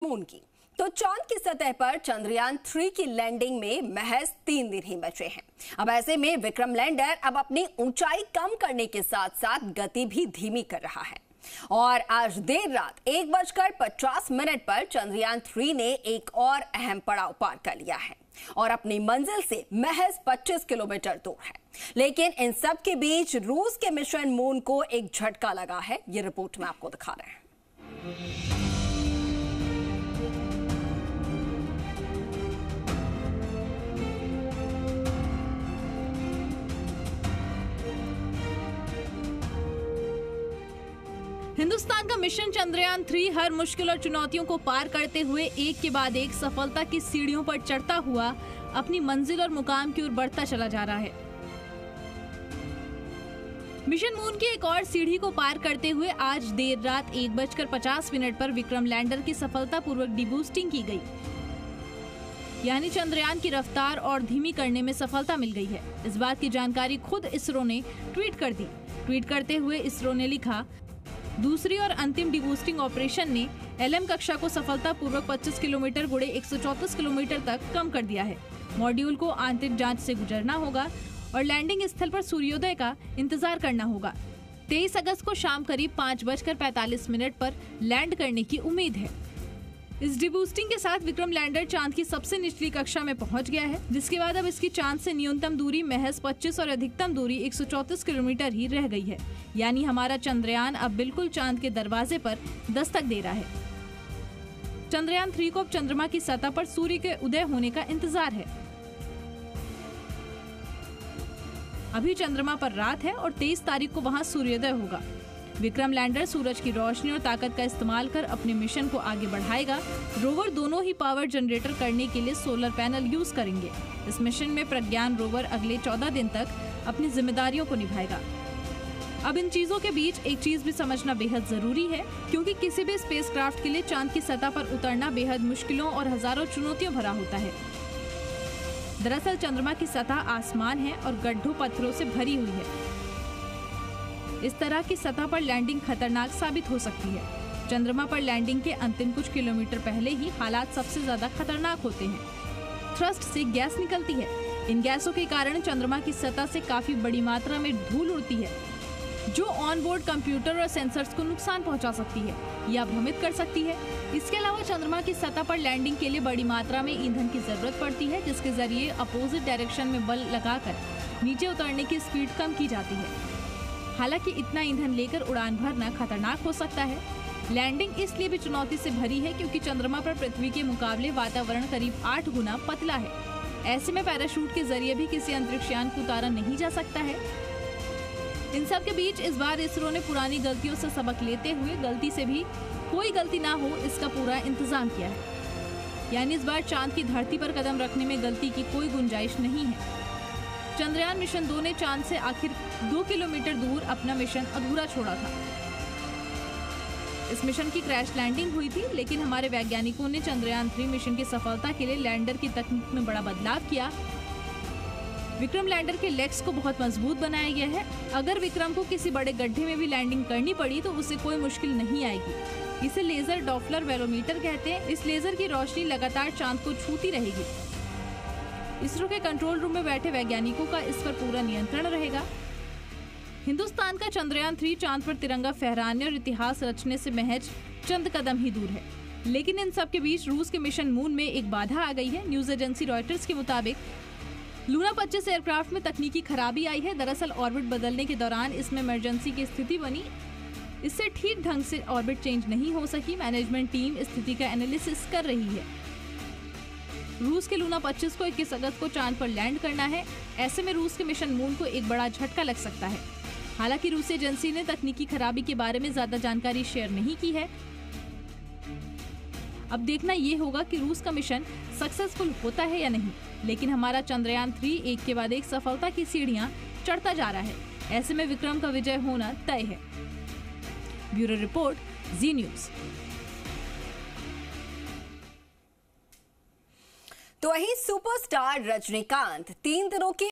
Moon की। तो चांद की सतह पर चंद्रयान 3 की लैंडिंग में महज 3 दिन ही बचे हैं। अब ऐसे में विक्रम लैंडर अब अपनी ऊंचाई कम करने के साथ साथ गति भी धीमी कर रहा है और आज देर रात 1:50 पर चंद्रयान 3 ने एक और अहम पड़ाव पार कर लिया है और अपनी मंजिल से महज 25 किलोमीटर दूर है। लेकिन इन सब के बीच रूस के मिशन मून को एक झटका लगा है। ये रिपोर्ट में आपको दिखा रहे हैं। हिंदुस्तान का मिशन चंद्रयान 3 हर मुश्किल और चुनौतियों को पार करते हुए एक के बाद एक सफलता की सीढ़ियों पर चढ़ता हुआ अपनी मंजिल और मुकाम की ओर बढ़ता चला जा रहा है। मिशन मून की एक और सीढ़ी को पार करते हुए आज देर रात 1:50 पर विक्रम लैंडर की सफलतापूर्वक डीबूस्टिंग की गई, यानी चंद्रयान की रफ्तार और धीमी करने में सफलता मिल गई है। इस बात की जानकारी खुद इसरो ने ट्वीट कर दी। ट्वीट करते हुए इसरो ने लिखा, दूसरी और अंतिम डीबूस्टिंग ऑपरेशन ने LM कक्षा को सफलतापूर्वक 25 किलोमीटर गुणे 134 किलोमीटर तक कम कर दिया है। मॉड्यूल को आंतरिक जांच से गुजरना होगा और लैंडिंग स्थल पर सूर्योदय का इंतजार करना होगा। 23 अगस्त को शाम करीब 5:45 पर लैंड करने की उम्मीद है। इस डीबूस्टिंग के साथ विक्रम लैंडर चांद की सबसे निचली कक्षा में पहुंच गया है, जिसके बाद अब इसकी चांद से न्यूनतम दूरी महज 25 और अधिकतम दूरी 134 किलोमीटर ही रह गई है। यानी हमारा चंद्रयान अब बिल्कुल चांद के दरवाजे पर दस्तक दे रहा है। चंद्रयान 3 को अब चंद्रमा की सतह पर सूर्य के उदय होने का इंतजार है। अभी चंद्रमा पर रात है और 23 तारीख को वहां सूर्योदय होगा। विक्रम लैंडर सूरज की रोशनी और ताकत का इस्तेमाल कर अपने मिशन को आगे बढ़ाएगा। रोवर दोनों ही पावर जनरेटर करने के लिए सोलर पैनल यूज करेंगे। इस मिशन में प्रज्ञान रोवर अगले 14 दिन तक अपनी जिम्मेदारियों को निभाएगा। अब इन चीजों के बीच एक चीज भी समझना बेहद जरूरी है, क्योंकि किसी भी स्पेसक्राफ्ट के लिए चांद की सतह पर उतरना बेहद मुश्किलों और हजारों चुनौतियों भरा होता है। दरअसल चंद्रमा की सतह आसमान है और गड्ढों पत्थरों से भरी हुई है। इस तरह की सतह पर लैंडिंग खतरनाक साबित हो सकती है। चंद्रमा पर लैंडिंग के अंतिम कुछ किलोमीटर पहले ही हालात सबसे ज्यादा खतरनाक होते हैं। थ्रस्ट से गैस निकलती है। इन गैसों के कारण चंद्रमा की सतह से काफी बड़ी मात्रा में धूल उड़ती है, जो ऑन बोर्ड कंप्यूटर और सेंसर्स को नुकसान पहुंचा सकती है या भ्रमित कर सकती है। इसके अलावा चंद्रमा की सतह पर लैंडिंग के लिए बड़ी मात्रा में ईंधन की जरूरत पड़ती है, जिसके जरिए अपोजिट डायरेक्शन में बल लगाकर नीचे उतरने की स्पीड कम की जाती है। हालांकि इतना ईंधन लेकर उड़ान भरना खतरनाक हो सकता है। लैंडिंग इसलिए भी चुनौती से भरी है क्योंकि चंद्रमा पर पृथ्वी के मुकाबले वातावरण करीब 8 गुना पतला है। ऐसे में पैराशूट के जरिए भी किसी अंतरिक्षयान को उतारा नहीं जा सकता है। इन सब के बीच इस बार इसरो ने पुरानी गलतियों से सबक लेते हुए गलती से भी कोई गलती ना हो इसका पूरा इंतजाम किया है। यानी इस बार चांद की धरती पर कदम रखने में गलती की कोई गुंजाइश नहीं है। चंद्रयान मिशन 2 ने चांद से आखिर 2 किलोमीटर दूर अपना मिशन अधूरा छोड़ा था। इस मिशन की क्रैश लैंडिंग हुई थी, लेकिन हमारे वैज्ञानिकों ने चंद्रयान 3 मिशन की सफलता के लिए लैंडर की तकनीक में बड़ा बदलाव किया। विक्रम लैंडर के लेग्स को बहुत मजबूत बनाया गया है। अगर विक्रम को किसी बड़े गड्ढे में भी लैंडिंग करनी पड़ी तो उसे कोई मुश्किल नहीं आएगी। इसे लेजर डॉपलर वेलोमीटर कहते हैं। इस लेजर की रोशनी लगातार चांद को छूती रहेगी। इसरो के कंट्रोल रूम में बैठे वैज्ञानिकों का इस पर पूरा नियंत्रण रहेगा। हिंदुस्तान का चंद्रयान 3 चांद पर तिरंगा फहराने और इतिहास रचने से महज चंद कदम ही दूर है। लेकिन इन सब के बीच रूस के मिशन मून में एक बाधा आ गई है। न्यूज एजेंसी रॉयटर्स के मुताबिक लूना 25 एयरक्राफ्ट में तकनीकी खराबी आई है। दरअसल ऑर्बिट बदलने के दौरान इसमें इमरजेंसी की स्थिति बनी। इससे ठीक ढंग से ऑर्बिट चेंज नहीं हो सकी। मैनेजमेंट टीम स्थिति का एनालिसिस कर रही है। रूस के लूना 25 को 21 अगस्त को चांद पर लैंड करना है। ऐसे में रूस के मिशन मून को एक बड़ा झटका लग सकता है। हालांकि रूसी एजेंसी ने तकनीकी खराबी के बारे में ज्यादा जानकारी शेयर नहीं की है। अब देखना ये होगा कि रूस का मिशन सक्सेसफुल होता है या नहीं। लेकिन हमारा चंद्रयान 3 एक के बाद एक सफलता की सीढ़ियां चढ़ता जा रहा है। ऐसे में विक्रम का विजय होना तय है। ब्यूरो रिपोर्ट, जी न्यूज। तो वहीं सुपरस्टार रजनीकांत 3 दिनों के